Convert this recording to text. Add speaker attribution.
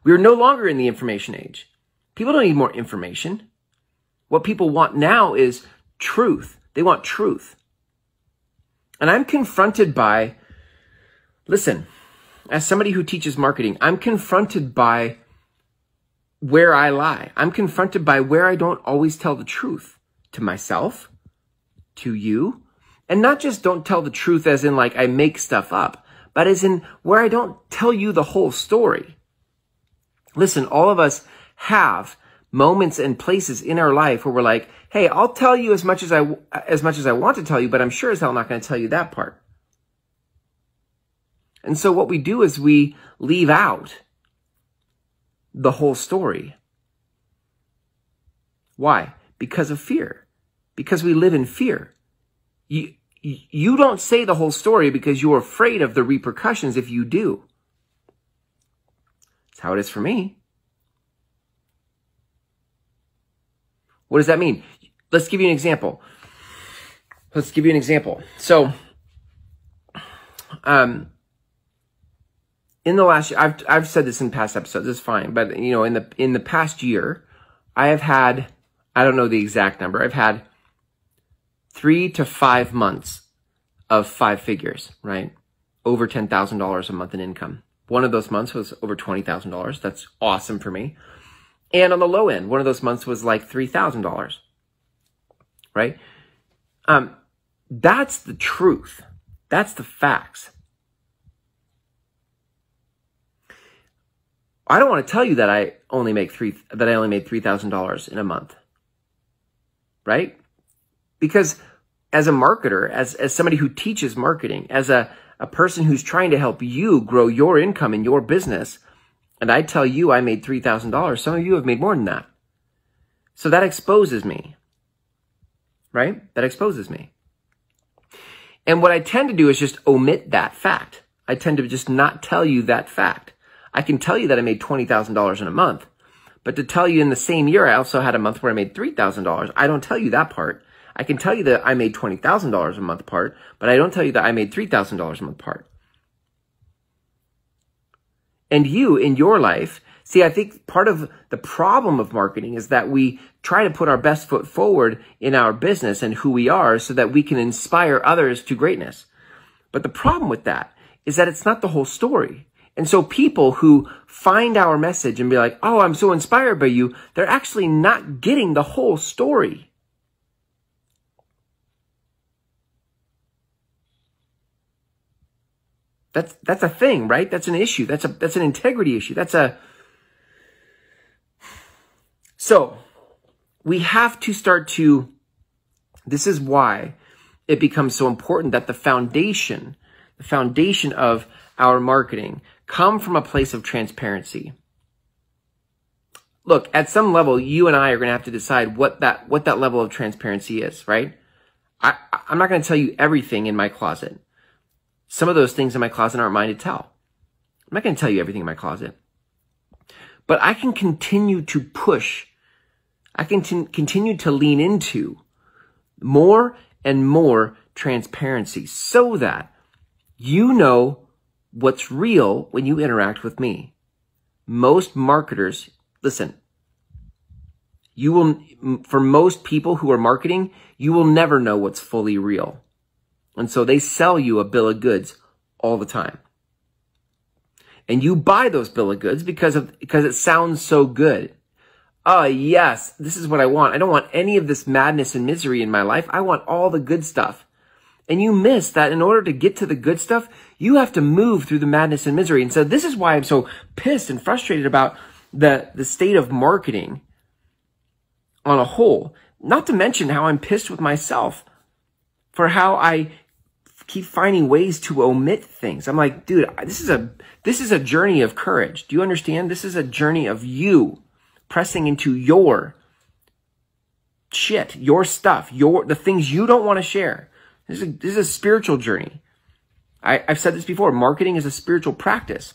Speaker 1: We are no longer in the information age. People don't need more information. What people want now is truth. They want truth. And I'm confronted by, listen, as somebody who teaches marketing, I'm confronted by where I lie. I'm confronted by where I don't always tell the truth to myself, to you, and not just don't tell the truth as in like I make stuff up, but as in where I don't tell you the whole story. Listen, all of us have moments and places in our life where we're like, hey, I'll tell you as much as I want to tell you, but I'm sure as hell not going to tell you that part. And so what we do is we leave out the whole story. Why? Because of fear. Because we live in fear. You don't say the whole story because you're afraid of the repercussions if you do. That's how it is for me. What does that mean? Let's give you an example. So, in the last year, I've said this in past episodes, it's fine, but you know, in the past year, I have had, I don't know the exact number, I've had 3 to 5 months of 5 figures, right? Over $10,000 a month in income. One of those months was over $20,000. That's awesome for me. And on the low end, one of those months was like $3,000, right? That's the truth. That's the facts. I don't want to tell you that I only made $3,000 in a month, right? Because as a marketer, as somebody who teaches marketing, as a person who's trying to help you grow your income in your business, and I tell you I made $3,000, some of you have made more than that. So that exposes me, right? That exposes me. And what I tend to do is just omit that fact. I tend to just not tell you that fact. I can tell you that I made $20,000 in a month, but to tell you in the same year I also had a month where I made $3,000, I don't tell you that part. I can tell you that I made $20,000 a month part, but I don't tell you that I made $3,000 a month part. And you, in your life, see, I think part of the problem of marketing is that we try to put our best foot forward in our business and who we are so that we can inspire others to greatness. But the problem with that is that it's not the whole story. And so people who find our message and be like, oh, I'm so inspired by you, they're actually not getting the whole story. That's a thing, right? That's an issue. That's an integrity issue. So we have to start to, this is why it becomes so important that the foundation of our marketing come from a place of transparency. Look, at some level, you and I are going to have to decide what that level of transparency is, right? I'm not going to tell you everything in my closet. Some of those things in my closet aren't mine to tell. I'm not going to tell you everything in my closet. But I can continue to push. I can continue to lean into more and more transparency so that you know what's real when you interact with me. Most marketers, listen, for most people who are marketing, you will never know what's fully real. And so they sell you a bill of goods all the time. And you buy those bill of goods because it sounds so good. Oh, yes, this is what I want. I don't want any of this madness and misery in my life. I want all the good stuff. And you miss that in order to get to the good stuff, you have to move through the madness and misery. And so this is why I'm so pissed and frustrated about the state of marketing on a whole. Not to mention how I'm pissed with myself for how I keep finding ways to omit things. I'm like, dude, this is a journey of courage. Do you understand? This is a journey of you pressing into your shit, your stuff, the things you don't want to share. This is a spiritual journey. I've said this before. Marketing is a spiritual practice.